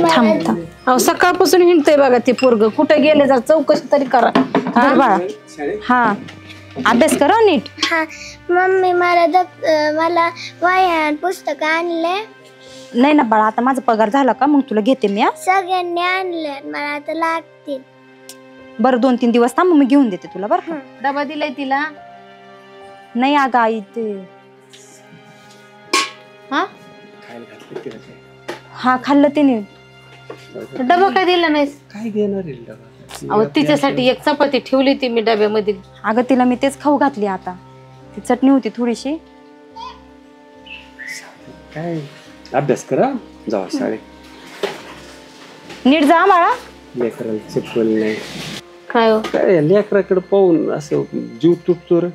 थांब थांब. अहो सकाळपासून हिंडतोय बघा ते पोरग. कुठे गेले जर चौकशी तरी करा. हा बाळा. हा अभ्यास करा नीट. हा मम्मी मला वह्या पुस्तक आणले. नाही ना बाळा, आता माझा पगार झाला का मग तुला घेते मी. सगळ्यांनी आणले, मला आता लागतील. बरं 2-3 दिवस थांब, मी घेऊन देते तुला. बरं का? डबा दिलाय तिला. नाही अगं आई ते हा खाल्लं तिने. डबा काय दिला नाहीस? काय देणार आहे डबा? अहो तिच्यासाठी एक चपाती ठेवली ती मी डब्यामध्ये. अगं तिला मी तेच खाऊ घातली. आता ती चटणी होती थोडीशी. काय अभ्यास करा, जावा शाळेत. नीट जा बाळा. लेकराला चप्पल नाही. काय हो काय लेकराकडे पाहून असं जीव तुटतो रे.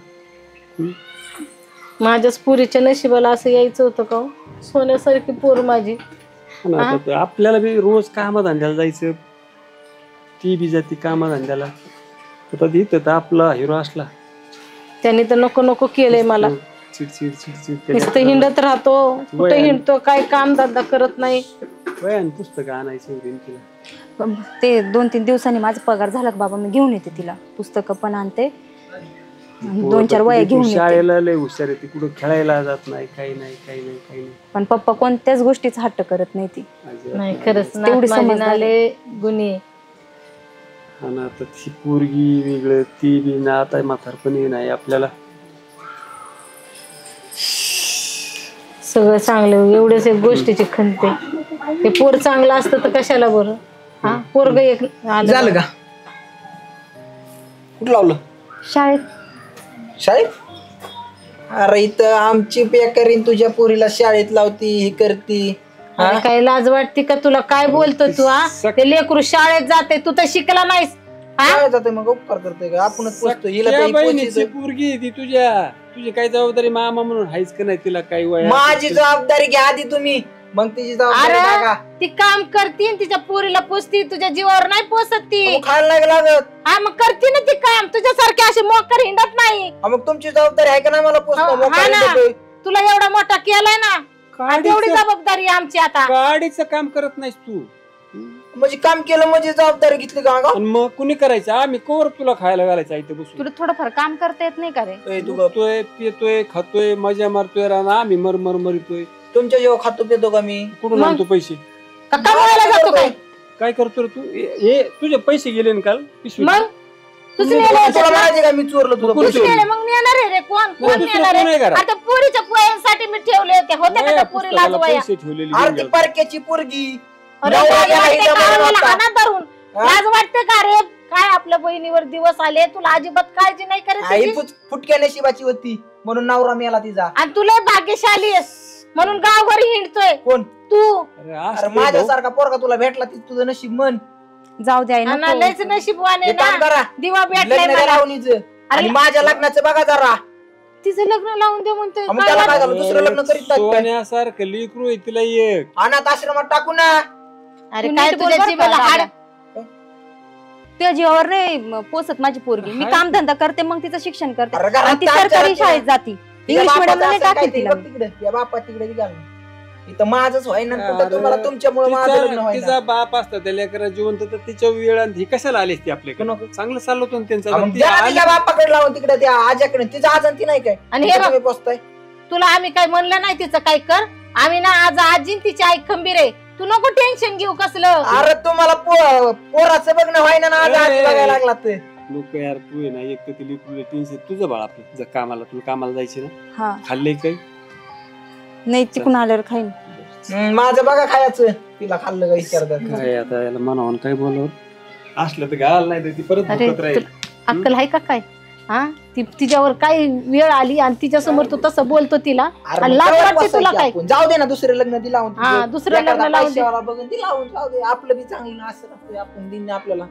माझ्याच पुरीच्या नशिबाला असं यायचं होतं का? सोन्यासारखी पोर माझी. आपल्याला बी रोज कामाधंद्याला जायचं, ती बी जाती कामाधंद्याला. आता इथं तर आपला हिरो असला त्याने तर नको नको केलंय मला. चिडचिड चिडचिड नुसतं हिंडत राहतो. कुठे हिंडतो, काय काम धंदा करत नाही. पुस्तक आणायचं तिला. ते 2-3 दिवसांनी माझा पगार झाला का बाबा मी घेऊन येते तिला. पुस्तकं पण आणते, 2-4 वह्या घेऊन येते. शाळेला लय हुशार आहे ती, कुठं खेळायला जात नाही, काही नाही काही नाही काही नाही. पण पप्पा कोणत्याच गोष्टीचा हट्ट करत नाही ती. नाही खरंच तेवढी समजणारे गुन्हे. हा ना, आता ती पोरगी वेगळं, ती बी ना आता म्हातारपणी नाही आपल्याला. सगळं चांगलं एवढ्याच एक गोष्टीची खंत आहे. ते पोर चांगलं असतं तर कशाला बरं. हा पोरग एक झालं का? कुठं लावलं? शाळेत. शाळेत? अरे इथं आमची बेकरीन तुझ्या पोरीला शाळेत लावती, ही करती. काय लाज वाटते का तुला? काय बोलतो तू? ते लेकरू शाळेत जाते, तू तर शिकला नाहीस. जाते मग उपकार करतोय का? आपणच पोचतो. हिला पोरगी ती तुझी काय जबाबदारी मामा म्हणून हायच का नाही? तिला काही वय माझी जबाबदारी घ्या आधी तुम्ही, मग तिची जबाबदारी टाका. ती काम करती तिच्या पोरीला पोचती, तुझ्या जीवावर नाही पोचत ती. खायला नाही लागत. हा मग करते ना ती काम. तुझ्यासारखे असे मोकर हिंडत नाही. मग तुमची जबाबदारी आहे का नाही मला पोचतो? तुला एवढा मोठा केलाय ना, तेवढी जबाबदारी आमची. आता गाडीचं काम करत नाहीस तू. म्हणजे काम केलं म्हणजे जबाबदारी घेतली का? मग कुणी करायचं? आम्ही कोर तुला खायला घालायचं इथे बसून. तुला थोडंफार काम करता येत नाही का रे? तू खातोय पितोय खातोय मजा मारतोय राहणार, आम्ही मरमर मरितोय. तुमच्या जेव्हा खातो पितो का मी? कुठून आणतो पैसे? जातो काय करतो रे तू? हे तुझे पैसे गेले ना काल पिशवी? मग मी चोरलं तुला? मग नेणार आहे रे कोण? कोण नेणार आहे? आता पोरीच्या पोयांसाठी मी ठेवले होते. होते का त्या पोरीला पैसे ठेवलेले? आरती पारख्याची पोरगी. लाज वाटते का रे? काय आपल्या बहिणीवर दिवस आले, तुला अजिबात काळजी नाही करत. फुटक्या नशिबाची होती म्हणून नवरा मेला तिचा. आणि तुला भाग्यशाली आहेस म्हणून गावभर हिंडतोय. कोण तू? अरे माझ्यासारखा पोरगा तुला भेटला ती तुझं नशीब म्हण. जाऊ द्या लयच नशीबवान आहे ना. दिवा भेटलाय मला. आणि माझ्या लग्नाचं बघा जरा. तिचं लग्न लावून दे म्हणतोय. दुसरं लग्न करीत सोन्यासारखं लेकरू आहे तिला. एक अनाथ आश्रमात टाकू ना. अरे काय तुझ्या जीवाला हाड? त्या जीवावर नाही पोचत माझी पोरगी. मी काम धंदा करते, मग तिचं शिक्षण करते. आणि ती सरकारी शाळेत जाती, इंग्लिश मीडियम मध्ये टाकते तिला. बापा तिकडे इथं माझंच व्हाय ना. तुम्हाला तुमच्यामुळे माझं लग्न व्हायला. तिचा बाप असता त्या लेकरा जिवंत तर तिच्या वेळात कसं आली ती आपल्याकडे? चांगलं चाललं होतं त्यांचं. बापाकडे लावून तिकडे त्या आज्याकडे. तिचं आजन ती नाही काय? आणि हे पोचताय तुला आम्ही काय म्हणलं नाही तिचं काय कर. आम्ही ना आज आजी तिची आई खंबीर आहे. तू नको टेन्शन घेऊ कसलं. अरे तुम्हाला पोराचं बघणं व्हायना ना. आज आजी बघायला लागला ते लोक. यार तू आहे ना, एक तर ती लेकरू टेन्शन. तुझं बाळ आपलं कामाला, तुला कामाला जायचे ना. खाल्ले काही नाही तिकडून आल्यावर खाईन. माझं बघा खायचं. तिला खाल्लं का विचारतात काय? आता याला म्हणावं काय बोलावं? असलं तर घाल, नाही तर ती परत भुकत राहील. अक्कल आहे का काय? हा तिच्यावर काय वेळ आली आणि तिच्या समोर तू तसं बोलतो तिला? लाज वाटते तुला काय? जाऊ दे ना, दुसरं लग्न ती लावून. हा दुसरं लग्न लावून बघून ती लावून जाऊ दे. आपलं बी चांगलं असं आपण दिन आपल्याला.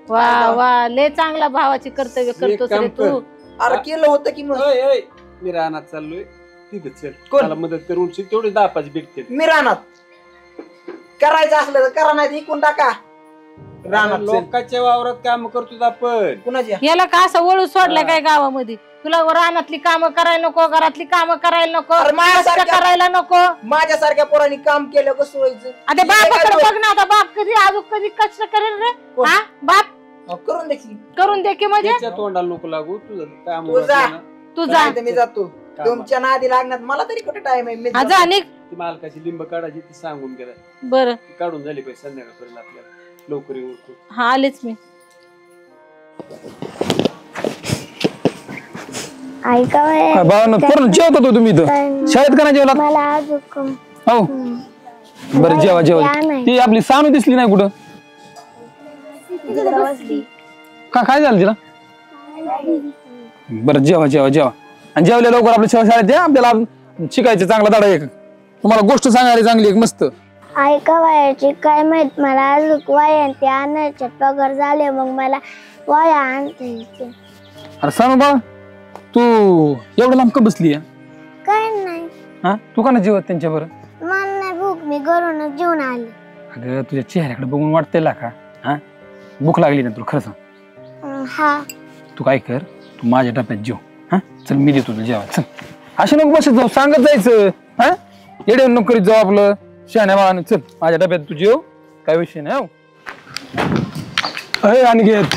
वा वा लय चांगला भावाची कर्तव्य करतोस रे तू. अरे केलं होतं की मग. मी रानात चाललोय, तिथे चल. कोणाला मदत करून तेवढे 10-5 भेटते. मी रानात करायचं असलं तर करा, नाही इकून टाका. रानात लोकांच्या वावरात काम करतो आपण. कुणाच्या याला का असं वळू सोडलं काय गावामध्ये? तुला रानातली कामं करायला नको, घरातली कामं करायला नको, अरे माझ्यासारख्या- कष्ट करायला नको. माझ्यासारख्या पोरांनी काम केलं कसं व्हायचं? आता बापाकडे बघ ना, आता बाप कधी अजून कधी कष्ट करेल रे? हा बाप करून देखील करून दे की म्हणजे त्याच्या तोंडाला नको लागू. तुझं काम तू जा. तू जा. मी जातो तुमच्या नादी लागण्यात मला तरी कुठे टाइम आहे. मी हा, जा निघ. ती मालकाची लिंब काढायची ती सांगून गेला. बरं काढून झाली पाहिजे संध्याकाळपर्यंत आपल्याला लवकर येऊ. हा आलेच मी. ऐका भावानं पूर्ण जेवत होतो तुम्ही इथं शाळेत का नाही जेवला? मला अजून हो बरं जेवा जेवा. ती आपली सानू दिसली नाही कुठं? का काय झालं तिला? बरं जेवा जेवा जेवा आणि जेवल्या लवकर आपल्या शाळेत या. आपल्याला शिकायचं चांगला धडा एक. तुम्हाला गोष्ट सांगायला चांगली एक मस्त. ऐका वयाची काय माहित, मला अजून वाया ते आणायचे पगार झाले मग मला वाया आणता येते. अरे सानू बाळा तू एवढं लांब का बसली आहे? काय नाही, हा तू का नाही जेवत त्यांच्या बरं? मला नाही भूक, मी घरूनच जेवण आले. अगं तुझ्या चेहऱ्याकडे बघून वाटतंय का हा भूक लागली ना तुला? खरं सांग. हा तू काय कर, तू माझ्या डब्यात जेव. हा चल मी देतो तुला जेवा. चल असे नको बसत जाऊ, सांगत जायचं. हा येडे नको करीत जाऊ आपलं शहाण्या बाळानं. चल माझ्या डब्यात तू जेव, काय विषय नाही. हो आणि घेत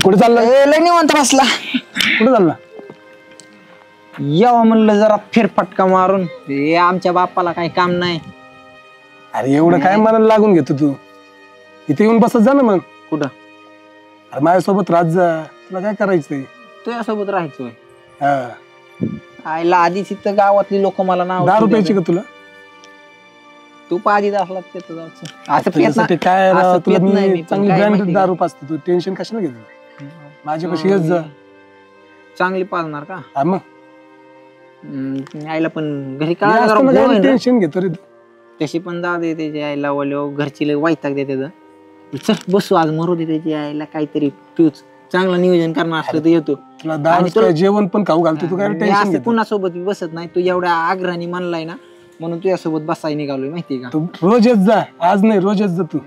कुठे चाललं? लय निवांत बसला. कुठे चालला? यावं म्हणलं जरा फेरफटका मारून. हे आमच्या बापाला काही काम नाही. अरे एवढं काय मनाला लागून घेतो तू? इथे येऊन बसत जा ना मग. कुठं? अरे माझ्यासोबत राहत जा, तुला काय करायचंय? तुझ्यासोबत राहायचोय. हा आईला आधीच इथं गावातली लोक मला नाव 10 रुपयाची का तुला? तू पाजीत असला त्याचं जायचं. असं पेत तुझ्यासाठी काय असं राव, तुला पेत नाही मी, मी पण चांगली काय ब्रँडेड माहिती 10 रुपये असते. तू टेन्शन कशाला घेतो? माझ्यापाशी येत जा. चांगली पाजणार का? हा मग आईला पण घरी काय टेन्शन घेतो रे. तशी पण जाऊ दे त्याची आईला वळव, घरची लय वैताग दे त्याचं. चल बसू आज, मरू दे त्याची आईला काहीतरी. तूच चांगलं नियोजन करणार असलं तर येतो. तुला 10 रुपये जेवण पण खाऊ घालतो. तू काय टेन्शन घेतो? कुणासोबत बसत नाही. तू एवढ्या आग्रहाने म्हणलाय ना, म्हणून तुझ्यासोबत बसायला निघालोय माहितीये का? तू रोज येत जा, आज नाही रोज येत जा तू.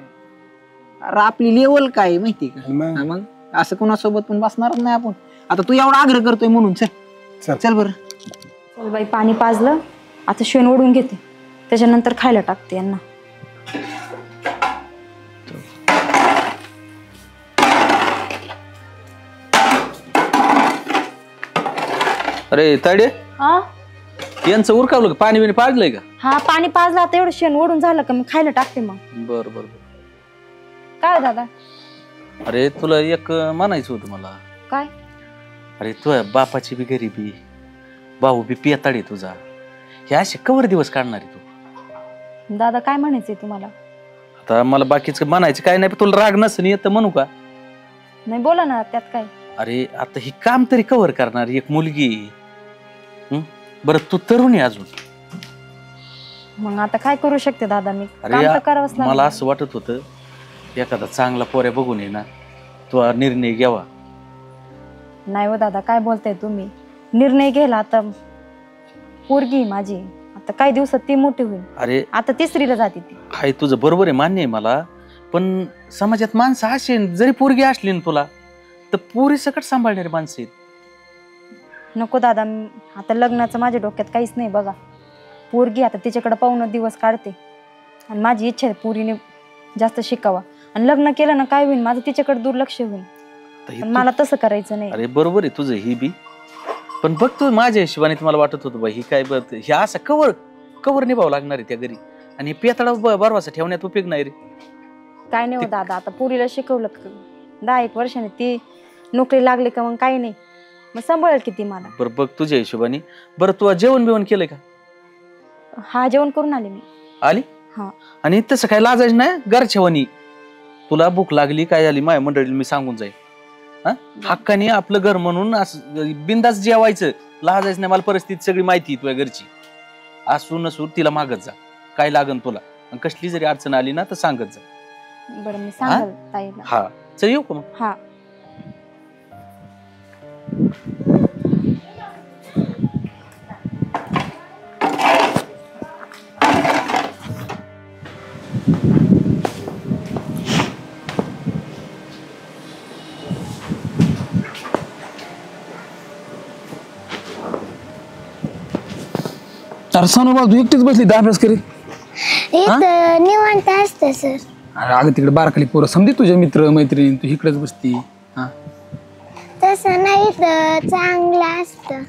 अरे आपली लेवल काय माहितीये का? मग? हा मग असं कुणासोबत पण बसणारच नाही आपण. आता तू एवढा आग्रह करतोय म्हणून चल चल बरं. चल बाई, पाणी पाजलं, आता शेण ओढून घेते, त्याच्यानंतर खायला टाकते यांना. अरे तायडे हा यांचं उरकावलं का? पाणी बिणी पाजलंय का? हा पाणी पाजलं, आता एवढं शेण ओढून झालं का मी खायला टाकते मग. बर बर बर. काय हो दादा? अरे तुला एक म्हणायचं होतं मला. काय? अरे तुझ्या बापाची बी गरीबी, भाऊ बी पेताडे तुझा, हे असे कवर दिवस काढणार आहे तू? दादा काय म्हणायचंय तुम्हाला? आता मला बाकीचं म्हणायचं काय नाही, पण तुला राग नसन येतं म्हणू का? नाही बोला ना, त्यात काय. अरे आता ही काम तरी कवर करणार एक मुलगी. बरं तू तरुण आहे अजून. मग आता काय करू शकते दादा मी? अरे काम तर करावंच मला लागेल. असं वाटत होतं एखादा चांगला पोऱ्या बघून ये ना, तो निर्णय घ्यावा. नाही हो दादा, काय बोलताय तुम्ही? निर्णय घ्यायला आता पोरगी माझी, आता काही दिवसात ती मोठी होईल. अरे आता 3रीला जाते ती. हाय तुझं बरोबर आहे, मान्य आहे मला, पण समाजात माणसं असे जरी पोरगी असली ना तुला तर पोरी सकट सांभाळणारे माणसं आहेत. नको दादा, आता लग्नाचं माझ्या डोक्यात काहीच नाही बघा. पोरगी आता तिच्याकडे पाहून दिवस काढते आणि माझी इच्छा आहे पोरीने जास्त शिकावा, आणि लग्न केलं ना काय होईल, माझं तिच्याकडे दुर्लक्ष होईल. पण मला तसं करायचं नाही. अरे बरोबर आहे तुझं ही बी, पण बघतो माझ्या हिशोबाने मला वाटत होतं बाई ही काय बघ हे असं कवर कवर निभावं लागणार आहे त्या घरी, आणि पेताळा बरवासा ठेवण्यात उपयोग नाही रे. काय नाही हो दादा, आता पोरीला शिकवलं 10-1 वर्षाने ती नोकरी लागली का मग काही नाही, मग सांभाळेल किती मला. बरं बघ तुझ्या हिशोबाने. बरं तू जेवण बिवण केलंय का? हा जेवण करून आले मी. आली? हा. आणि तसं काय लाजायचं नाही घरच्यावानी. तुला भूक लागली काय झाली माझ्या मंडळीला मी सांगून जाईल. हा हक्काने आपलं घर म्हणून असं बिंदास जेवायचं, लाजायचं नाही. मला परिस्थिती सगळी माहिती तुझ्या घरची, असू नसू तिला मागत जा काय लागन तुला, कसली जरी अडचण आली ना तर सांगत जा. बरं मी सांगाल ताईला. हा चल येऊ का मग? हा. अरे सोनू तू एकटीच बसली दहा अभ्यास करीत. इथं निवांत असतं सर. अरे अगं तिकडे बारकाली पोरं समजे तुझे मित्र मैत्रिणी तू इकडेच बसती. हा तसं नाही तर चांगलं असतं.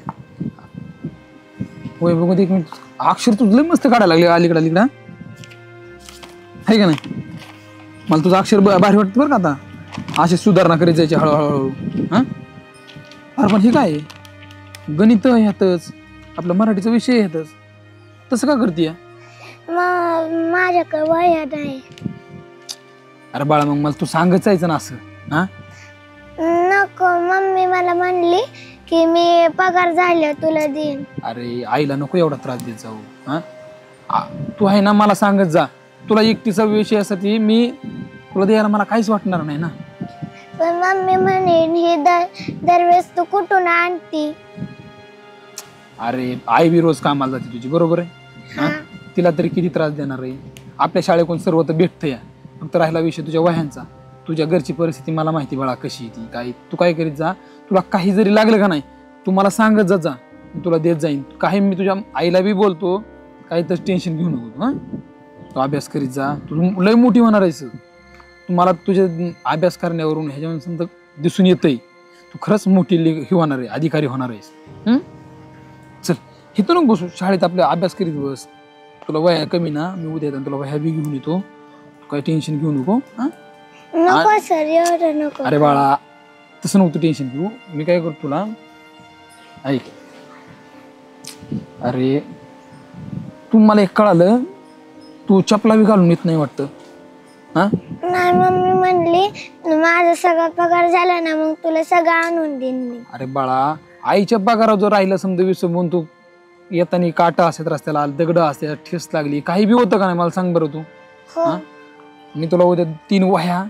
होय बघू दे एक मिनिट. अक्षर तुझं लय मस्त काढायला लागले अलीकडे अलीकडं आहे का नाही. मला तुझं अक्षर भारी वाटतं बरं का आता. अशी सुधारणा करीत जायची हळूहळू. हा अरे पण हे काय गणित ह्यातच आपला मराठीचा विषय ह्यातच तसं का करते. मग माझ्याकडे वह्या नाही. अरे बाळा मग मला तू सांगत जायचं ना असं. हा नको मम्मी मला म्हणली की मी पगार झाले तुला देईन. अरे आईला नको एवढा त्रास देत जाऊ. हा तू आहे ना मला सांगत जा. तुला एकटीचा विषयासाठी मी तुला द्यायला मला काहीच वाटणार नाही ना. पण मम्मी म्हणेन हे दरवेळेस तू कुठून आणती. अरे आई बी रोज कामाला जाते तुझी बरोबर आहे. हा तिला तरी किती त्रास देणार आहे. आपल्या शाळेकडून सर्व तर भेटतं या. फक्त राहिला विषय तुझ्या वह्यांचा. तुझ्या घरची परिस्थिती मला माहिती बाळा कशी ती काय. तू काय करीत जा. तुला काही जरी लागलं का नाही तू मला सांगत जा जा मी तुला देत जाईन. काही मी तुझ्या आईला बी बोलतो काही तर टेन्शन घेऊ नको. हा तू अभ्यास करीत जा. तू लय मोठी होणार आहेस. तुम्हाला तुझ्या अभ्यास करण्यावरून ह्याच्यावरून समजा दिसून येतंय तू खरंच मोठी हे होणार आहे अधिकारी होणार आहेस. चल इथं नको बसू शाळेत आपल्या अभ्यास करीत बस. तुला वह्या कमी ना मी उद्या तुला वह्या बी घेऊन येतो. तू काही टेन्शन घेऊ नको. नको सर एवढं नको. अरे बाळा तसं नव्हतं टेन्शन घेऊ. मी काय करतो तुला ऐक. अरे तू मला एक कळालं तू चपला बी घालून येत नाही वाटतं. हा नाही मम्मी म्हणली माझा सगळा पगार झाला ना मग तुला सगळं आणून देईन मी. अरे बाळा आईच्या पगारावर जर राहिलं समजा विसरून तू येताना काटा असतात रस्त्याला दगड असतात ठेस लागली काही बी होतं का नाही मला सांग बरं तू. हो मी तुला उद्या 3 वह्या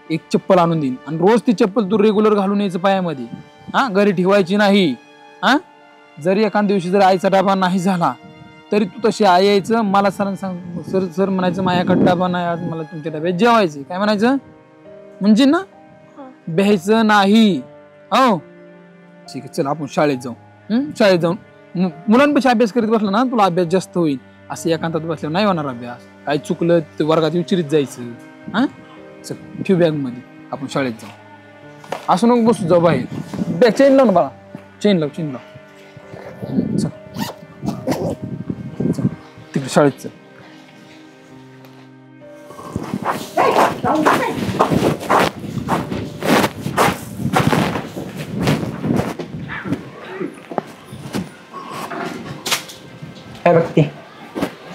एक चप्पल आणून देईन आणि रोज ती चप्पल तू रेग्युलर घालून यायचं पायामध्ये. हा घरी ठेवायची नाही. हा जरी एखाद्या दिवशी जर आईचा डबा नाही झाला तरी तू तशी आई यायचं मला सरांना सांग. सर सर म्हणायचं माझ्याकडे डबा नाही आज मला तुमच्या डब्यात जेवायचं. काय म्हणायचं म्हणजे ना ब्यायचं नाही. हो ठीक आहे चल आपण शाळेत जाऊ. शाळेत जाऊन मुलांपेक्षा अभ्यास करीत बसला ना तुला अभ्यास जास्त होईल. असं एकांतात बसल्यावर नाही होणार अभ्यास. काही चुकलं ते वर्गात विचारित जायचं. हा चल ठेव बॅग मध्ये आपण शाळेत जाऊ. असं नको बसू जाऊ बाहेर. बॅग चेन लाव ना बाळा. चेन लाव चेन लाव. चल तिकडे शाळेत चल. काय बघते.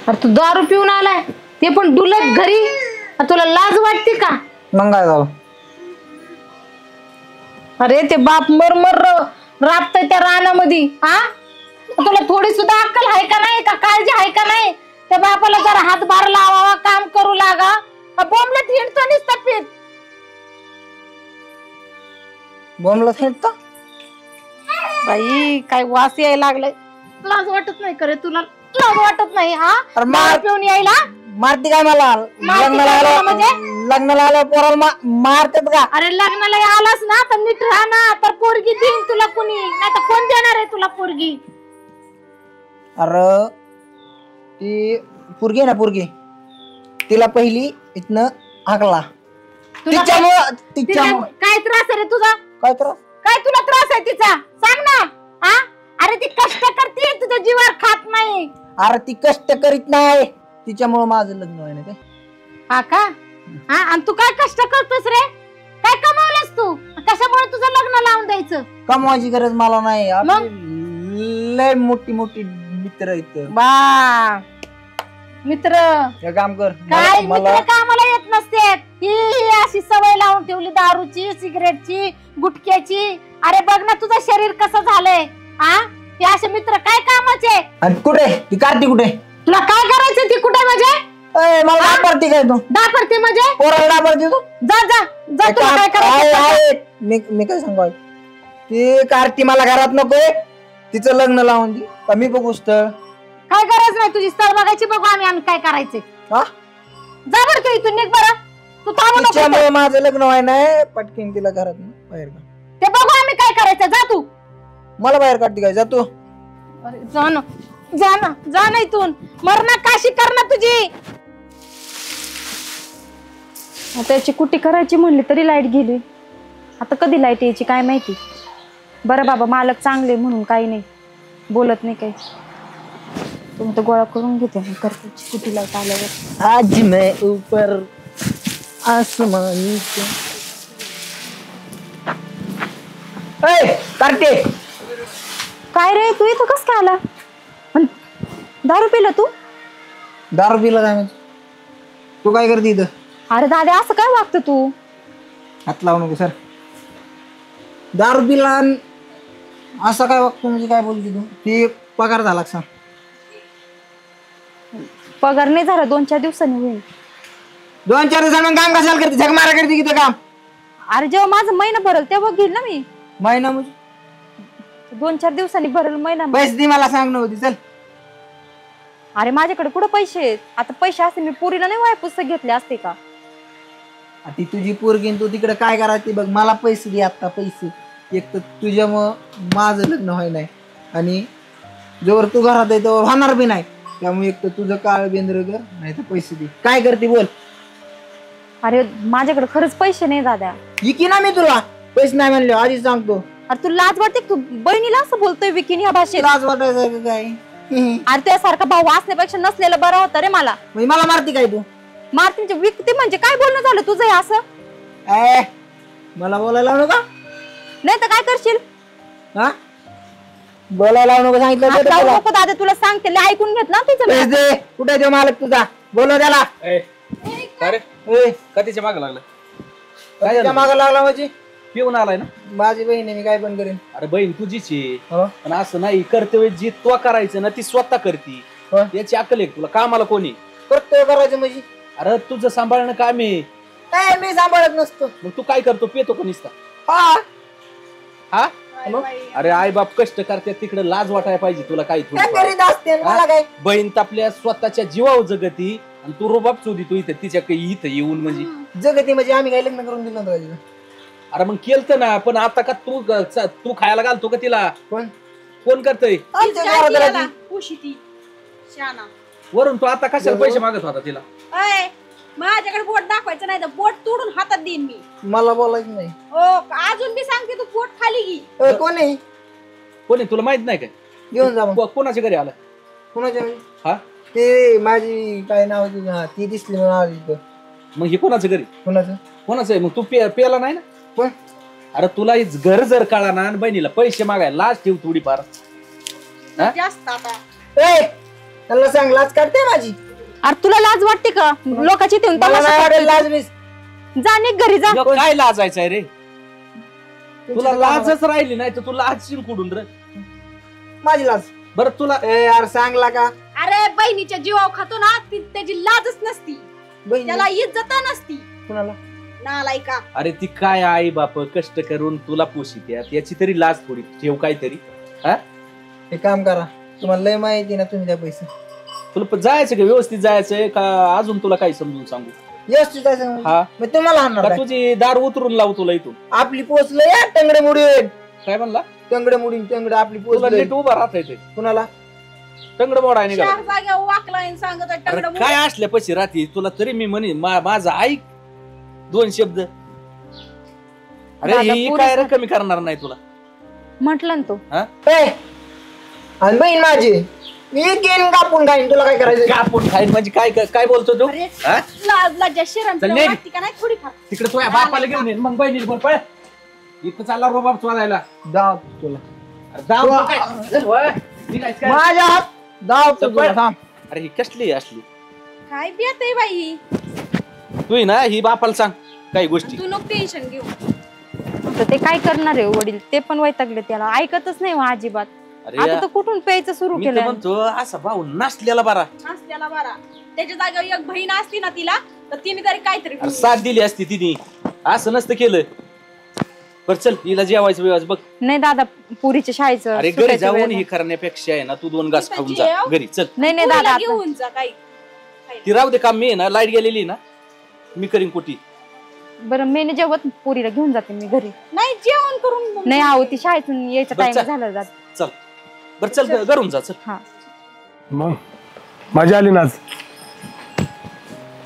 अरे तू दारू पिऊन आलाय ते पण डुलत घरी. तुला लाज वाटते का. मग काय झालं. अरे ते बाप मरमर राबतय त्या रानामध्ये. हा तुला थोडी सुद्धा अक्कल आहे का नाही का काळजी आहे का नाही. त्या बापाला जरा हातभार लावावा काम करू लागा. बोंबलत हिंडतो नुसतं पीत. बोंबला थेट बाई काय वास यायला लागलाय. लाज वाटत नाही करे तुला. लाज वाटत नाही. हा अरे दारू पिऊन यायला मारती काय मला. लग्नाला आलं म्हणजे लग्नाला आलं पोराला मारतात का. अरे लग्नाला आलास ना तर नीट राहा ना तर पोरगी देईन तुला कुणी नाही तर कोण देणार आहे तुला पोरगी. अरे ती पोरगी आहे ना पोरगी तिला पहिली इथनं हाकला. तुला तिच्यामुळं काय त्रास आहे रे तुझा. काय त्रास. काय तुला त्रास आहे तिचा सांग ना. हा अरे ती कष्ट करते तुझ्या जीवावर खात नाही. अरे ती कष्ट करीत नाही तिच्यामुळं माझं लग्न आहे ना ते. हा का. हा आणि तू काय कष्ट करतोस रे. काय कमावलंस तू कशामुळे तुझं लग्न लावून द्यायचं. कमवायची गरज मला नाही. मग? आपली लय मोठी मोठी मित्र आहेत. बा मित्र हे काम कर. काय मला मित्र कामाला येत नसते. ही अशी सवय लावून ठेवली दारूची सिगरेटची गुटख्याची. अरे बघ ना तुझं शरीर कसं झालंय. हा ते असे मित्र काय कामाचे. आणि कुठे ती कार्ती कुठे. तुला काय करायचं ती कुठे म्हणजे. मला डापरती काय तू. डापरते म्हणजे पोराला डापरती तू. जा जा जा तुला काय करायचं. मी काय सांगू ती कार्ती मला घरात नकोय. तिचं लग्न लावून दे का मी बघू स्थळ. काय गरज नाही तुझी स्थळ बघायची. बघू आम्ही काय करायचे. हा जा बरं तू इथून निघ बरं. तू थांबू नको तिच्यामुळे इथं. माझं लग्न व्हाय नाही पटकीन तिला घरात बाहेर काढ. ते बघू आम्ही काय करायचं. जा तू. मला बाहेर काढते काय जातो. अरे जा ना जा ना इथून. मरणा काशी कर ना तुझी. त्याची कुटी करायची म्हणली तरी लाईट गेली. आता कधी लाईट यायची काय माहिती. बरं बाबा मालक चांगले म्हणून काही नाही बोलत नाही काही. तुम्ही तर गोळा करून घेते मी करते कुटी लाईट आल्यावर. आज मैं ऊपर आसमानी करते. काय रे तू इथं कस काय आला? दारू पिला तू? दारू पिला काय म्हणजे? तू काय करते इथं? अरे दादा असं काय वागतं तू? हात लावू नको सर. दारू पिला असं काय वागतो म्हणजे काय बोलते तू? ती पगार झाला का सांग? पगार नाही झाला 2-4 दिवसांनी होईल. 2-4 दिवसांनी काम कशाला करते? झक मारा करते किती काम? अरे जेव्हा माझं महिना भरल तेव्हा घेईल ना मी. महिना म्हणजे 2-4 दिवसांनी भरल महिना. पैसे दे मला सांग नव्हती. चल. अरे माझ्याकडे कुठं पैसे आहेत? आता पैसे असते मी पुरीला नाही वाय पुस्तक घेतले असते का? ती तुझी पोरगी तू तिकडे काय करायची बघ. मला पैसे दे आता पैसे. एक तर तुझ्यामुळं माझं लग्न व्हाय नाही आणि जोवर तू घरात आहे तोवर होणार बी नाही. त्यामुळे एक तर तुझं काळ बेंद्र कर नाही तर पैसे दे. काय करते बोल. अरे माझ्याकडे खरंच पैसे नाही दादा. विकी ना मी तुला पैसे नाही म्हणले आधीच सांगतो. अरे तू लाज वाटते का? तू बहिणीला असं बोलतोय विकीन ह्या भाषेत? लाज वाटायचं का काय? अरे त्यासारखा भाऊ असण्यापेक्षा नसलेला बरा होता रे मला. म्हणजे मला मारती काय तू? मारतीचे विकते म्हणजे काय बोलणं झालं तुझं हे असं? मला बोलायला लावू नका. नाही तर काय करशील? हा बोलायला लावू नको सांगितलं हात लावू नको दादा तुला सांगते. लय ऐकून घेत ना तुझं. पैसे दे. कुठे देऊ मालक तुझा? बोलव त्याला. कधीच्या माग लागलं? त्याच्या मागं लागला म्हणजे पिऊन आलाय ना? माझी बहीण आहे मी काय पण करेन. अरे बहीण तुझीच आहे हो. पण असं नाही. कर्तव्य जी तो करायचं ना ती स्वतः करती. हो. याची अक्कल आहे तुला? कामाला कोणी? करतोय करायचं म्हणजे अरे तुझं सांभाळणं काम आहे. काय मी सांभाळत नसतो. मग तू काय करतो? पितो का नुसता? हा मग? अरे आई बाप कष्ट करते तिकडे लाज वाटायला पाहिजे तुला. काही काय करीत असते मला काय? बहीण आपल्या स्वतःच्या जीवावर जगती आणि तू रुबाब चोदी तू इथे तिच्या इथं येऊन म्हणजे. जगती म्हणजे आम्ही काय लग्न करून दिलं नव्हतं. अरे मग केलत ना. पण आता का तू खायला घालतो का तिला? कोण करतय वरून? तू आता कशाला पैसे मागत होता तिला? माझ्याकडे बोट दाखवायचं नाही तर बोट तोडून हातात देईन मी. मला बोलायचं नाही. अजून मी सांगते तू बोट खाली घे. कोण आहे? कोणी तुला माहित नाही काय? घेऊन जा मग. कोणाच्या घरी आला? कोणाच्या? हा ते माझी काय नाव होती ती दिसली म्हणून आली इथं. मग हे कोणाच्या घरी? कोणाचं आहे? मग तू पेला नाही ना? पण अरे तुला घर जर कळा ना आणि बहिणीला पैसे मागायला लाज ठेव थोडीफार. जास्त आता त्याला सांग लाज काढते माझी. अरे तुला लाज वाटते का? लोकांची ठेवून मला नाही वाटेल लाज बीज. जा निघ घरी जा. काय लाजायचं आहे रे? तुला लाजच राहिली नाही तर तू लाजशील कुठून रे? माझी लाज. बरं तुला यार सांगला का? अरे बहिणीच्या जीवावर खातो ना त्याची लाजच नसती. त्याला इज्जत नसती. कुणाला? नालायका. अरे ती काय आई बाप कष्ट करून तुला पोषित याची तरी लाज थोडी ठेव काहीतरी. हा हे काम करा. तुम्हाला लय माहिती ना तुम्ही त्या पैसे. तुला जायचं का? व्यवस्थित जायचंय का अजून तुला काही समजून सांगू? यश जायचं. हा मग तुम्हाला हाणणार काय? तुझी दार उतरून लावू तुला इथून. आपली पोचलं या टंगडे मुडीन. काय म्हणला? टंगडे मुडीन टंगडे आपली तुला पोचलं. नीट उभा राहता येते. कुणाला? टंगड मोड आहे चार जाग्या वाकला सांगत अरे काय असल्या पैसे राहते तुला तरी मी म्हणे माझा ऐक 2 शब्द. अरे दादा, ही पुढे काय सर. कमी करणार नाही तुला. म्हटलं ना तू. आणि बहीण माझी मी गेन कापून खाईन. तुला काय करायचं? कापून खाईन म्हणजे काय काय बोलतो तू? हा? लाजला शरम चल निघ. वाटती का नाही थोडीफार? तिकडे तुझ्या बापाला घेऊन ये मग बहिणीला बोल पळ. इथं चालला रोबाब चोरायला. दाव तुला. अरे जाऊ काय? चल वळ. निघायचं काय? माझ्या हात दाव तुला. थांब. अरे ही कसली असली? काय बियात आहे बाई. तू ना ही बापाला सांग काही गोष्टी. तू नको टेन्शन घेऊ. तर ते काय करणार आहे वडील? ते पण वैतागले त्याला. ऐकतच नाही मग अजिबात. अरे आता तर कुठून प्यायचं सुरू मी तर केलं? म्हणतो असा भाऊ नसलेला बरा. असल्याला बरा. त्याच्या जागेवर एक बहीण असती ना तिला तर तिने तरी काहीतरी अरे साथ दिली असती तिने. असं नसतं केलं. बरं चल हिला जेवायचं व्यवस्थित बघ. नाही दादा पुरीच्या शाळेचं अरे घरी सुटायचं जाऊन वेळ हे करण्यापेक्षा आहे ना तू 2 घास खाऊन जा जेव. घरी. चल नाही नाही पुरीला दादा आता. घेऊन जा काही. ती राहू दे काम. मी आहे ना लाईट गेलेली ना मी करीन कुठी. बरं मी नाही जेवत पुरीला घेऊन जाते मी घरी. नाही जेवण करून नाही आहो ती शाळेतून यायचा बरं, टाइम चल. झाला जात. चल बरं चल घरून जा चल. हा मग मजा आली ना आज.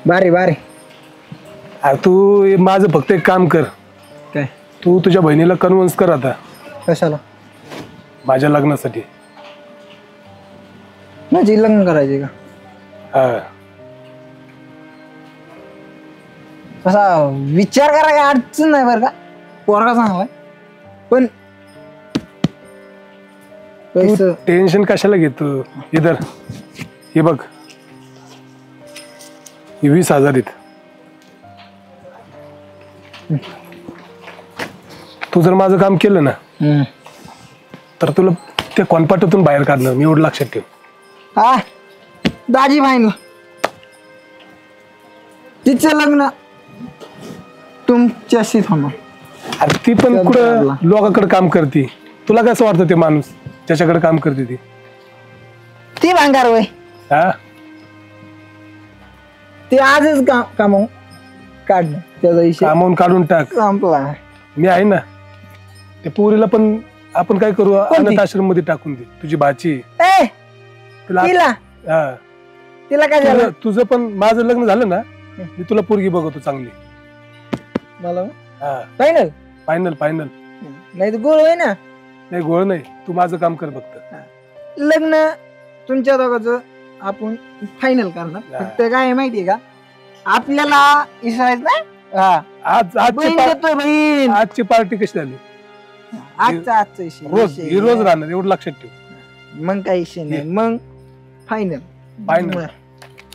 बारे बारे. अरे तू माझं फक्त एक काम कर. काय? तू तुझ्या बहिणीला कन्व्हिन्स कर आता कशाला? माझ्या लग्नासाठी. माझी लग्न करायचे का? हा. कसा विचार करा, काय अडचण नाही बरं का, पोरगा चांगलाय पण पैसे. टेन्शन कशाला घेतो? इधर हे बघ, हे 20,000 आहेत. तू जर माझं काम केलं ना तर तुला त्या कॉन्पॅक्टातून बाहेर काढलं मी, एवढं लक्षात ठेव. हा दाजी बहिणला तिचं लग्न तुमच्याशी होणार. अरे ती पण कुठं लोकांकडे काम करते. तुला कसं वाटतं ते माणूस ज्याच्याकडे काम करते ती भांगार वय हा ते आजच कामावून काढणं त्याचा विषय कामावून काढून टाक. संपला. मी आहे ना. त्या पोरीला पण आपण काय करू, अनाथ आश्रम मध्ये टाकून दे. तुझी भाची ए तुला तिला हा तिला काय झालं? तुझं पण माझं लग्न झालं ना, मी तुला पोरगी बघतो चांगली. मला हा फायनल फायनल फायनल. नाही तर गोळ आहे ना. नाही गोळ नाही, तू माझं काम कर फक्त. लग्न तुमच्या दोघांचं आपण फायनल करणार. फक्त काय आहे माहितीये का, आपल्याला विसरायचं नाही. आज बहीण देतोय बहीण. आजची पार्टी कशी झाली? आजचा रोज ही रोज राहणार, एवढं लक्षात ठेव. मग काही विषय नाही. मग फायनल फायनल.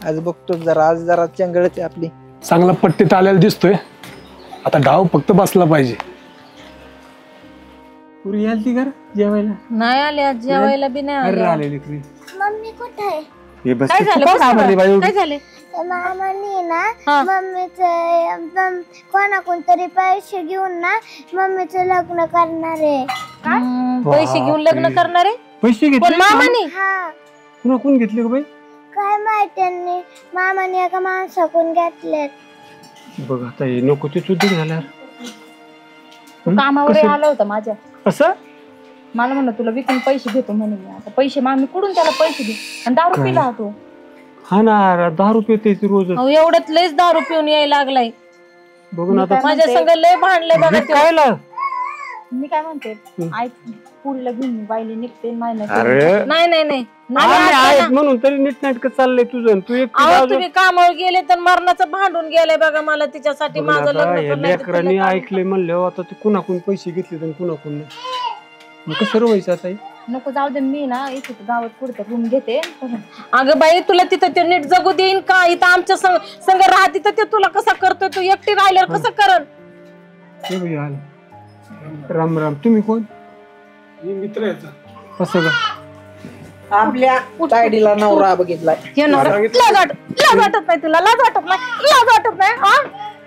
आज बघतो जरा, आज जरा चंगळच आहे आपली. चांगला पट्टीत आलेला दिसतोय. आता डाव फक्त बसला पाहिजे. पुरी आलती घर जेवायला? नाही आले आज जेवायला बी नाही अरे आले. आलेली तुरी. मम्मी कुठे आहे? हे बस काय झालं? बस ना. काय झाले? मामाने ना हा. मम्मीचं कोणाकडून तरी पैसे घेऊन ना मम्मीचं लग्न करणार आहे. पैसे घेऊन लग्न करणार आहे? पैसे पण घेतले? मामाने हा पुन्हा कोण घेतले का बाई? काय माहित त्यांनी मामाने एका माणसाकडून घेतलेत. बघ आता हे नको ते चुद्दीक झाल्या. कामावर आला होता माझ्या. असं मला म्हणलं तुला विकून पैसे देतो म्हणे. मी आता पैसे मामी कुठून त्याला पैसे दे, आणि दारू पिला होतो. हा ना, 10 रुपये ते रोज. अहो, एवढ्यात लयच दारू पिऊन यायला लागलाय. बघून आता माझ्या संग लय भांडलंय बघा ते. काय ला? मी काय म्हणते, ऐक पुरीला घेऊन मी बाईले निघते अरे नाही नाही नाही आम्ही आहेत म्हणून तरी नीटनाटक चाललंय तुझं. तू एक अहो, तुम्ही कामावर गेले तर मरणाचं भांडून गेले बघा मला तिच्यासाठी. माझं लग्न करणं आहे, लेकरांनी ऐकले म्हणलं आता ते कुणाकडून पैसे घेतले तर कुणाकडून नाही. मग कसं रवायचं आता? नको जाऊ दे. मी ना इथे गावात पुढे रूम घेते. अगं बाई तुला तिथं ते नीट जगू देईन का? इथं आमच्या संग राहते तर ते तुला कसा करतोय? तू एकटी राहिल्यावर कसं करन? हे बाई आलं. राम राम. तुम्ही कोण? मी मित्र याचा. कसं का? आपल्या तायडीला नवरा बघितलाय. लाज वाटत नाही तुला? लाज वाटत नाही? लाज वाटत नाही? हा?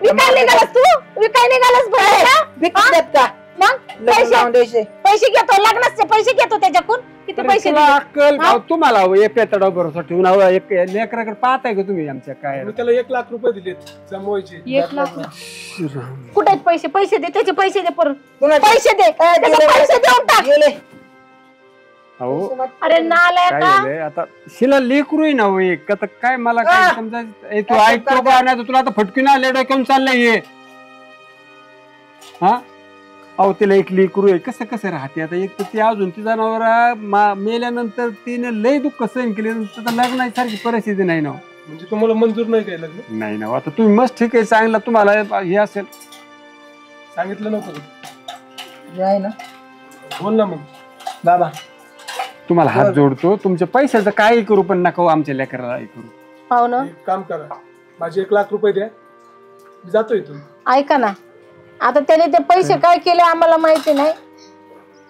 विकाय निघालास तू? विकाय निघालास बरं? मग पैसे घेतो, लग्नाचे पैसे घेतो त्याच्याकडून. किती पैसे तुला अक्कल का? तुम्हाला पेतडा भरोसा ठेवून एक लेकराकडे पाहताय का तुम्ही आमच्या काय? मी त्याला 1 लाख रुपये दिले जमवायचे. 1 लाख कुठे आहेत पैसे? पैसे दे, त्याचे पैसे दे परत. पैसे दे, त्याचे पैसे देऊन टाक. अहो अरे नालाय काय का? झालंय आता? शिला लेकरू आहे ना हो एक. आता काय मला काय समजायचं? तू ऐकतो का नाही? तुला आता फटकीन आले डोक्यावरून चाललंय हे. हा अहो तिला एक लेकरू आहे. कसं कसं राहते आता? एक तर ती अजून ती जनावर मेल्यानंतर तिने लय दुःख सहन केले. लग्नासारखी परिस्थिती नाही ना. म्हणजे तुम्हाला मंजूर नाही काय लग्न? नाही ना. आता तुम्ही मस्त ठीक आहे, चांगला तुम्हाला हे असेल सांगितलं नव्हतं आहे ना बोल ना. मग बाबा तुम्हाला हात जोडतो. तुमच्या पैशाचं काही करू पण नका हो आमच्या लेकराला हे करू. हो ना. एक काम करा, माझे 1 लाख रुपये द्या, मी जातो इथून. ऐका ना, आता त्याने ते पैसे काय केले आम्हाला माहिती नाही,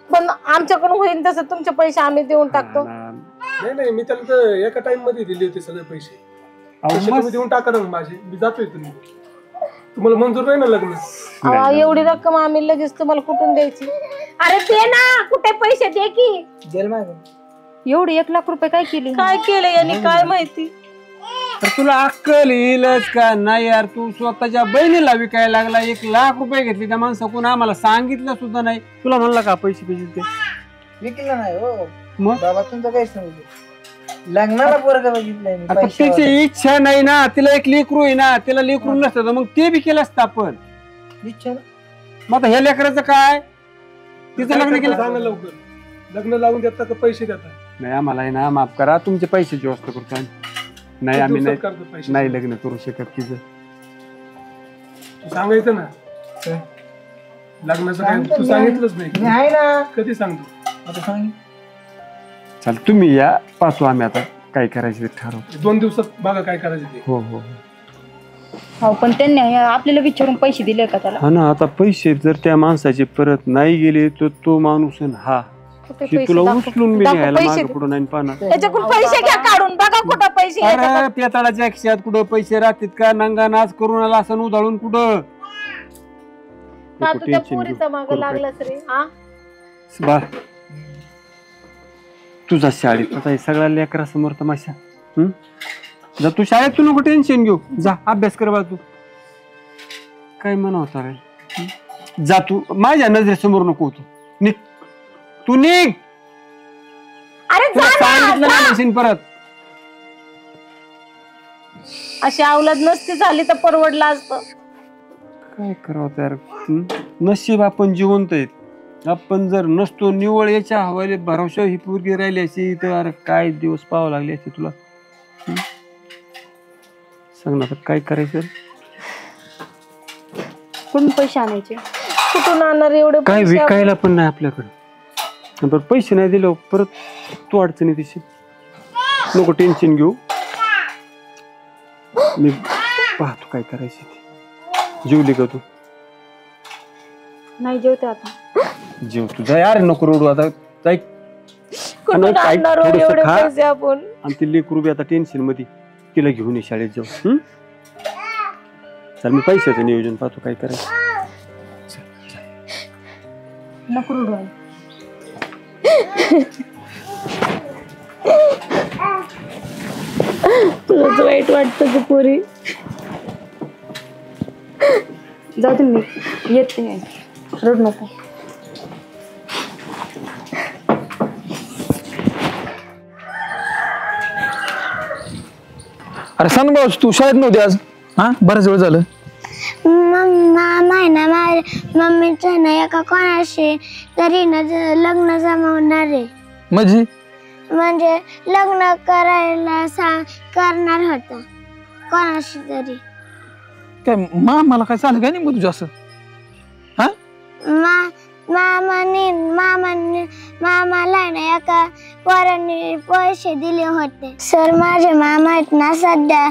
पण आमच्याकडून होईल तसं तुमचे पैसे आम्ही देऊन टाकतो. नाही नाही, मी त्याला तर एका टाइम मध्ये दिले होते सगळे पैसे. तुम्ही देऊन टाका ना माझे. मी जातो इथून. तुम्हाला मंजूर नाही ना लग्न? एवढी रक्कम आम्ही लगेच तुम्हाला कुठून द्यायची? अरे दे ना, कुठे पैसे दे की. एवढी 1 लाख रुपये काय केली? काय केलं यांनी काय माहिती? तर तुला अक्कल येईलच का नाही यार? तू स्वतःच्या बहिणीला विकायला लागला. 1 लाख रुपये घेतले त्या माणसाकडून, आम्हाला सांगितलं सुद्धा नाही. तुला म्हणला का पैसे ते विकलं नाही हो मग? बाबा, तुमचं काय समजू. लग्नाला पोरग बघितलंय मी आता पैशावाला. तिची इच्छा नाही ना, तिला एक लेकरू आहे ना, तिला लेकरू नसतं तर मग ते बी केलं असतं आपण. इच्छा ना. मग आता ह्या लेकराचं काय, तिचं लग्न केलं. सांगा लवकर, लग्न लावून देता का पैसे देता? नाही आम्हाला आहे ना, माफ करा, तुमचे पैशाची व्यवस्था करतो आम्ही. नाही आम्ही दिवसात नाही करतो पैसे. नाही लग्न करू शकत तिचं. तू सांगायचं ना काय? लग्नाचं काय सांगतो तू मी. सांगितलंच मी नाही. आहे ना. कधी सांगतो? आता सांग. चल तुम्ही या, पाहतो आम्ही आता काय करायचं ते ठरवतो. 2 दिवसात बघा काय करायचं ते. हो हो हो पण त्यांनी आपल्याला विचारून पैसे दिले का त्याला? हा ना, आता पैसे जर त्या माणसाचे परत नाही गेले तर तो माणूस आहे ना, हा कुठे की पैसे तुला दाखव- उचलून बी दाखव न्यायला पैसे मागं दे. पुढं नाही पाहणार. त्याच्याकडून पैसे घ्या काढून बघा कुठं पैसे आहेत. अरे पेताळाच्या खिशात कुठं पैसे राहतात का, नंगा नाच करून आला असं उधाळून कुठं. का नको तू त्या tension घेऊ. पोरीचा माग करू काय. लागलास रे? हा? बाळ तुझा शाळेत आता हे सगळ्या लेकरासमोर तमाशा. जा तू शाळेत, तू नको टेन्शन घेऊ, जा अभ्यास कर बा. तू काय म्हणवता रे, जा तू, माझ्या नजरेसमोर नको तू निघ, तू निघ. अरे तुला जा ना, सांगितलं जा. ना नसेल परत. अशी अवलाद नसती झाली तर परवडलं असतं. काय करावं त्यार, नशीब आपण जिवंत आहेत. आपण जर नसतो निवळ याच्या हवाले भरवशा ही पोरगी राहिली अशी तर काय दिवस पाहावं लागले असते तुला. सांग ना आता काय करायचं. कुठून पैसे आणायचे? कुठून आणणार एवढे काय पैसे? विकायला पण नाही आपल्याकडे. बरं पैसे नाही दिले परत तू अडचणी दिशी, नको टेन्शन घेऊ, मी पाहतो काय करायचं ते. जेवली का तू? नाही जेवते आता. जेव तू, जा यार, नको रोडू आता. जाय कुठून आणि काय आणणार हो थोडंसं एवढे खा. पैसे आपण? आणि ती लेकरू बी आता टेन्शन मध्ये, तिला घेऊन ये शाळेत जाऊ. चल मी पैशाचं नियोजन पाहतो काय करायचं. नको रडू आई. तुलाच वाईट वाटतं तू पोरी. जाऊ दे, मी येते नाही, रडू नको. अरे सांग भाऊ, तू शाळेत नव्हती आज? हा, बराच वेळ झालं. मामा आहे ना, माझ्या मम्मीचं ना एका कोणाशी तरी ना लग्न जमवणार आहे. म्हणजे लग्न करायला करणार होता कोणाशी तरी. काय मला काय चाललं काय नाही मग तुझं असं? हा, मामाला ना एका पोरांनी पैसे दिले होते. सर माझे मामा आहेत ना सध्या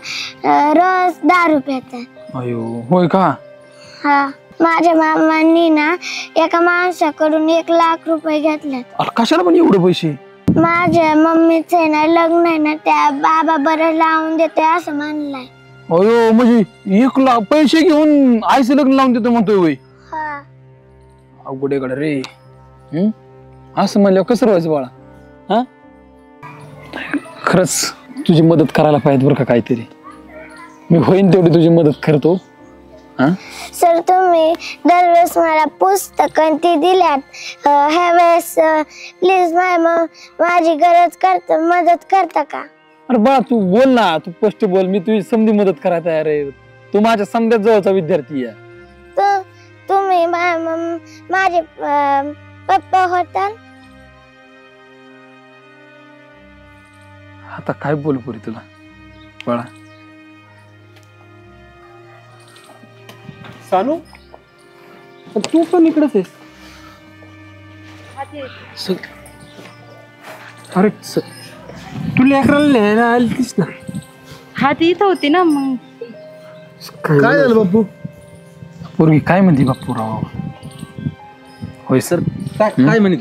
रोज 10 रुपयाचा. अयो होय का? हा, माझ्या मामांनी ना एका माणसाकडून 1 लाख रुपये घेतले. अरे कशाला पण एवढे पैसे? माझ्या मम्मीचं ना लग्न आहे ना, त्या बाबा बरं लावून देते असं म्हणलंय. अयो म्हणजे 1 लाख पैसे घेऊन आईचं लग्न लावून देतो म्हणतोय होय? हा, अवघडेकडे रे. असं म्हणल्यावर कसं व्हायचं बाळा? हा, खरंच तुझी मदत करायला पाहिजे बरं का काहीतरी. मी होईन तेवढी तुझी मदत करतो. हा, सर तुम्ही दरवेळेस मला पुस्तकं ती दिल्यात, ह्या वेळेस प्लीज माझी मदत करता का? अरे बाळा तू बोल ना, तू स्पष्ट बोल. मी तुझी समधी मदत करायला तयार आहे. तू माझ्या समध्यात जवळचा विद्यार्थी आहे. तुम्ही माझे पप्पा होताल. आता काय बोल पुरी तुला बाळा. सानू, तू पण इकडेच आहेस? अरे तू लेकराला न्यायला आलीस ना? हा ती इथं होती ना, मग काय झालं बापू? पोरगी काय म्हणते बाप्पू राव? होय सर, काय म्हणत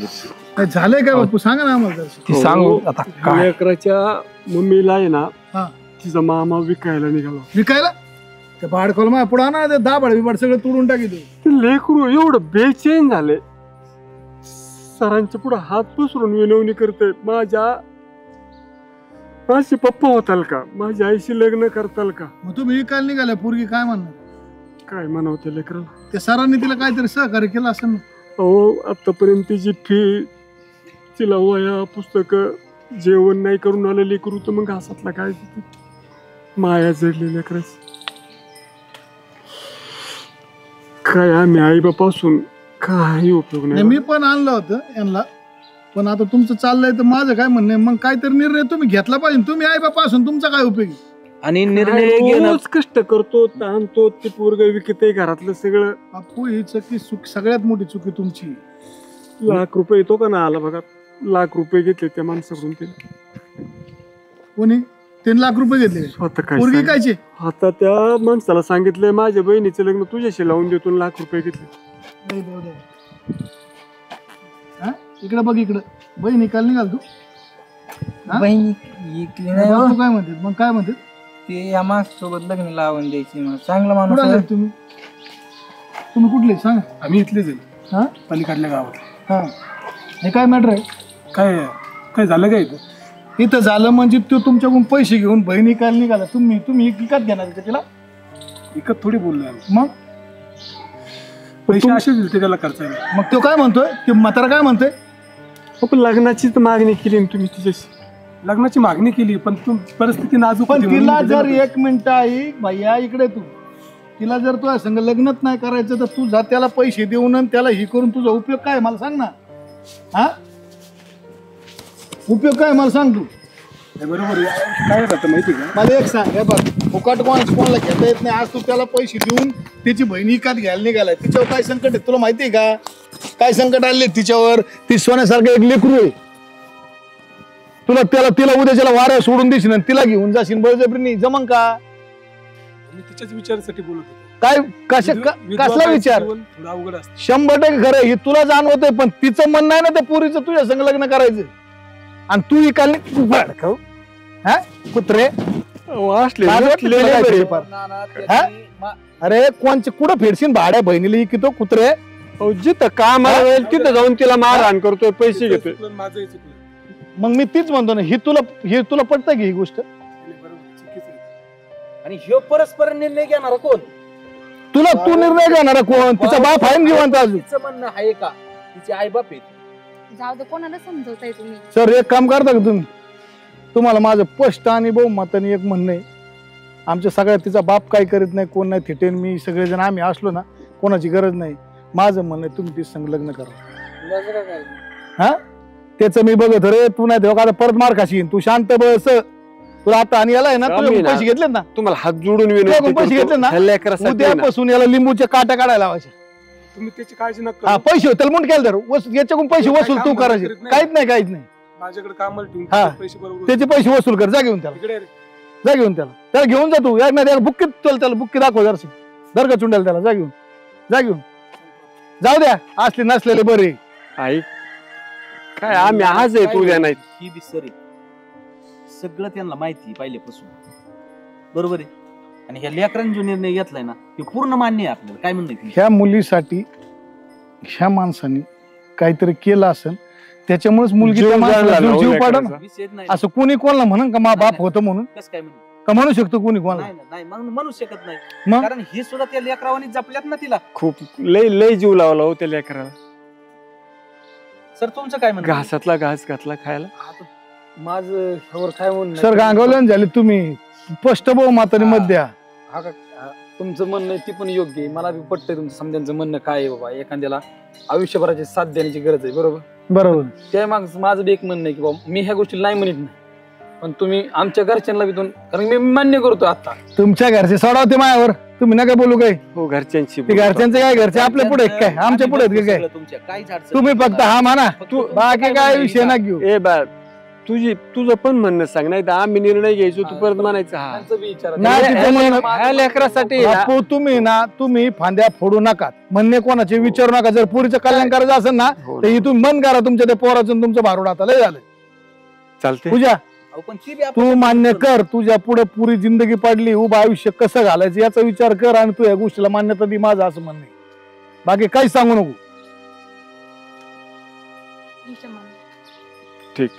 काय झालंय काय बापू, सांगा ना आम्हाला जरासं. ती सांगू आता काय. लेकराच्या मम्मीला आहे ना, हा, तिचा मामा विकायला निघाला. विकायला? त्या भाडकोल माझ्या पुढे ना, ते दाबाड बिबाड सगळं तोडून टाकितो. ते लेकरू एवढं बेचैन झाले, सरांच्या पुढे हात पसरून विनवणी करते. माझे पप्पा होताल का? माझ्या आईशी लग्न करताल का? मग तुम्ही विकायला निघाल्या, पोरगी काय म्हणणार? काय म्हणावं त्या लेकराला? त्या सरांनी तिला काहीतरी सहकार्य केलं असं ना. अहो आतापर्यंत तिची फी, तिला वया पुस्तक जेवण नाही करून आलं लेकरू तर मग घासातला काय माया जडलेल्या खरंच. काय आम्ही आई बापासून काही उपयोग नाही, नाही. मी पण आणलं होतं यांना, पण आता तुमचं चाललंय तर माझं काय म्हणणं आहे, मग काहीतरी निर्णय तुम्ही घेतला पाहिजे. तुम्ही आई बापा असून तुमचा काय उपयोग आहे? आणि निर्णय घेणं रोज कष्ट करतो ताणतो ते पोरग विकते घरातलं सगळं. बापू ही चुकी सगळ्यात मोठी चुकी तुमची. ₹1,00,000 येतो का ना आला बघा, ₹1,00,000 घेतले त्या माणसाकडून. ते कोणी 3 लाख रुपये घेतले? स्वतः काय पोरगी सांग- कायचे? आता त्या माणसाला सांगितलंय माझ्या बहिणीचं लग्न तुझ्याशी लावून देतो, ₹1,00,000 घेतले. हा? इकडे बघ, इकडे बहीण निकाल निघाल तू. हा? बहिणी इकली नाही हो. बापू काय म्हणतात मग? काय म्हणतात? ते या माणसासोबत लग्न लावून द्यायची मला. चांगला माणूस कुठं आहे. आलात तुम्ही? तुम्ही कुठले सांगा? आम्ही इथलेच आहे, हा पलीकडल्या गावात. हा, हे काय मॅटर आहे? काय काय झालं काय इथं? इथं झालं म्हणजे तो तुमच्याकडून पैसे घेऊन बहिणी काय निघाला. तुम्ही विकत घेणार का तिला? इकत थोडी बोललोय आम्ही. मग पैसे असे दिले त्याला खर्चायला. मग तो काय म्हणतोय? ते म्हातारा काय म्हणतोय? पण लग्नाचीच मागणी केली ना तुम्ही तिच्याशी. लग्नाची मागणी केली पण परिस्थिती नाजूक पण होती म्हणून तिला मी जर दिलं. 1 मिनिट आई भैया इकडे तू, तिला जर तुझ्या संग लग्नच नाही करायचं तर तू जा त्याला पैसे देऊन आणि त्याला ही करून तुझा उपयोग काय मला सांग ना. हा, उपयोग काय मला सांग तू. नाही, बरोबर आहे. काय राहतं माहिती का, मला एक सांग, हे बघ, फुकट कोणाला घेता येत नाही. आज तू त्याला पैसे देऊन त्याची बहिणी विकत घ्यायला निघालाय. तिच्यावर काय संकट आहे तुला माहिती आहे का? काय संकट आले तिच्यावर? ती सोन्यासारखं एक लेकरू आहे. तिला उद्याच्याला वाऱ्या सोडून देशील आणि तिला घेऊन जाशील बळजबरीने, जमन का? मी तिच्याच विचारासाठी बोलत होतो. काय कसला विचार? थोडा अवघड असतं. 100% खरं हे तुला जाणवतंय, पण तिचं म्हणणं आहे ना त्या पुरीचं तुझ्या संग लग्न करायचं. आणि तू इकाल हा कुत्रे अरे कोणचे कुठं फेडशील भाड्या बहिणीला इकितो कुत्रे. अहो, जिथं काम आहे तिथं जाऊन तिला मारहाण करतोय, पैसे घेतोय. चुकलं, माझंही चुकलं. मग मी तीच म्हणतो ना, हे तुला पटतं की ही गोष्ट? नाही, बरोबर, चुकीचं आहे. आणि ह्यो परस्पर निर्णय घेणार कोण? तू निर्णय घेणार कोण? तिचा बाप आहे ना जिवंत अजून? तिचं म्हणणं आहे का? तिचे आई बाप आहेत. जाऊ दे, कोणाला समजवताय तुम्ही? सर एक काम करता का तुम्ही? तुम्हाला माझं स्पष्ट आणि बहुमताने एक म्हणणं आहे. आमच्या सगळ्यात तिचा बाप काय करीत नाही, कोण नाही थिटेन, मी सगळेजण आम्ही असलो ना, कोणाची गरज नाही. माझं म्हणणं आहे तुम्ही तिच्या संग लग्न करा. हा, त्याचं मी बघत रे. तू नाही देऊ का परत मार खाशील. तू शांत बस. तुला आता आणि याला आहे ना, तुझ्या पैसे घेतलेत ना, तुम्हाला हात जोडून तुझ्याकडून पैसे घेतले ना, उद्यापासून याला लिंबूच्या काट्या काढायला लावायचे. तुम्ही त्याची काळजी नका हा, करू. पैसे त्याला मुंड केलं तर याच्याकडून पैसे काय वसूल काम तू धंदा करायचे. करीत नाही. काहीच नाही. माझ्याकडे कामाला ठेवून हा. त्याचे पैसे बरोबर त्याचे पैसे वसूल कर. जा घेऊन त्याला, इकडे आहे रे. जा घेऊन त्याला घेऊन जा तू. एक नाही त्याला बुक्की त्याला बुक्की दाखव जरशी. दर का चुंडाल त्याला. जा घेऊन जाऊ द्या. असले नसलेले बरे. आई काय आम्ही आज आहे तू द्या नाही. ही बिसरी सगळं त्यांना माहिती पहिल्यापासून, बरोबर आहे. आणि ह्या लेकरांनी जो निर्णय घेतलाय ना, ते पूर्ण मान्य आहे आपल्याला. काय म्हणणं आहे? ह्या मुलीसाठी ह्या माणसाने काहीतरी केलं असेल, त्याच्यामुळेच मुलगी जीव त्या माणसाला जाळला जीव ना, पाडा लेकराचा. ना. विषय नाही. असं कोणी कोणाला म्हणून का मा बाप होतं म्हणून? कसं काय म्हणू? का म्हणू शकतो कोणी कोणाला? नाही म्हणू शकत नाही. मग कारण ही सुद्धा त्या लेकरावानी जपल्यात ना तिला. खूप लय जीव लावला हो त्या लेकराला. सर तुमचं काय म्हणणं? घासातला घास घातला खायला. माझं ह्यावर काय म्हणणं सर गांगवलन झाले तुम्ही. स्पष्ट बहुमताने मत द्या. तुमचं म्हणणं आहे ती पण योग्य आहे. मला बी पटतंय तुमचं समजायचं म्हणणं काय आहे. बाबा एखाद्याला आयुष्यभराची साथ देण्याची गरज आहे, बरोबर. त्या माग माझं बी एक म्हणणं आहे की बाबा मी ह्या गोष्टी नाही म्हणत नाही, पण तुम्ही आमच्या घरच्यांना बी कारण मी मान्य करतो. आता तुमच्या घरचे सोडावते मायावर. तुम्ही नका बोलू काय. हो घरच्यांशी ते घरच्यांचं काय, घरचे आपल्या पुढे काय, आमच्या पुढे आहेत का काय? तुमच्या काहीच अडचण तुम्ही नाही. फक्त हा म्हणा, तू बाकी काय विषय ना घेऊ. ए बा तुझं पण म्हणणं सांग, नाही तर आम्ही निर्णय घ्यायचो तू परत म्हणायचं हा. त्यांचं बी विचार नाही, तिचं म्हणणं- ह्या लेकरासाठी ना, बापू, तुम्ही फांद्या फोडू नका. म्हणणे कोणाचे विचारू नका. जर पुरीचं कल्याण करायचं असेल ना, हो तर इथून बंद करा तुमच्या त्या पोराचं आणि तुमचं भारूड. आता लय झालं. चालते. पूजा, अहो, पण ती बी आपल्या तू मान्य कर. तुझ्या पुढे पुरी जिंदगी पडली, उभं आयुष्य कसं घालायचं याचा विचार कर आणि तू या गोष्टीला मान्यता दे. माझं असं म्हणणं आहे. बाकी काही सांगू नको. ठीक.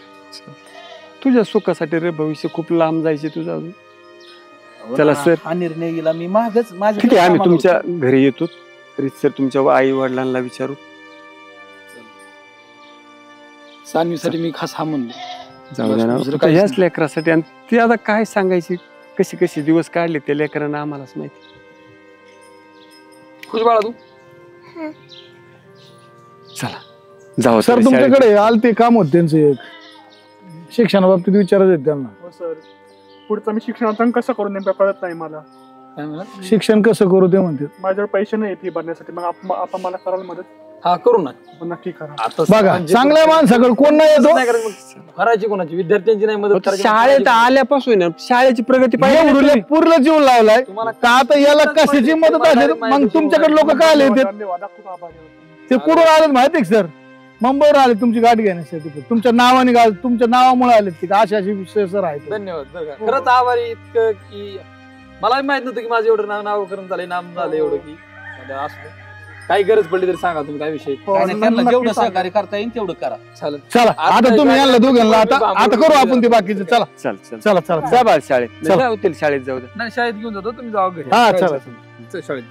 तुझ्या सुखासाठी रे भविष्य खूप लांब जायचे तुझं अजून. हो चला ना, सर. हा निर्णय गेला मी मागच माझ्या ठीक आहे, आम्ही तुमच्या घरी येतो. सर तुमच्या आई वडिलांना विचारू. सानवीसाठी मी खास हा म्हणलो. जाऊ द्या ना दुसरं आता काहीच ह्याच नाही. लेकरासाठी आणि ते आता काय सांगायचे कसे कसे दिवस काढले त्या लेकरांना आम्हालाच माहिती. खुश बाळा तू चला जाऊ सर तरी शाळेत. तुमच्याकडे आलते काम होत त्यांचं एक शिक्षणाबाबतीत विचारत आहेत त्यांना. हो सर, पुढचं मी शिक्षणार्थन कसं करू नेमकं कळत नाही मला. काय म्हणला? शिक्षण कसं करू ते म्हणते. माझ्यावर पैसे नाही फी भरण्यासाठी, मग आपण मला कराल मदत? हा करू ना नक्की करा. आता बघा म्हणजे चांगल्या माणसाकडे कोण नाही येतो. नाही करत मग. करायची कोणाची विद्यार्थ्यांची नाही मदत करायची. शाळेत आल्यापासून शाळेची प्रगती पाहिजे. एवढं पूर्ण जीव लावलाय का आता याला कशाची मदत आली मग तुमच्याकडे लोक काय आले ते धन्यवाद, खूप आभार आहे. ते कुठून आले माहिती सर मुंबईवर आले तुमची गाडी घेण्यासाठी तुमच्या नावाने गाडी तुमच्या नावामुळे आले की अशी अशी विषय सर आहेत. धन्यवाद बरं का. खरंच आभारी इतकं की मला माहित नव्हतं की माझं एवढं नावकरण झालंय, नाम झालं एवढं की असं काही गरज पडली तरी सांगा तुम्ही काय विषय. काय नाही, त्यांना जेवढं सहकार्य करता येईल तेवढं करा. चालेल. चला आता तुम्ही यांना दोघांना आता करू आपण ते बाकीचे. चला चल चल चला चला जा बाळ शाळेत. चला. जाऊ शाळेत जाऊ दे. नाही शाळेत घेऊन जातो तुम्ही जाऊ घरी. हा चला चल, शाळेत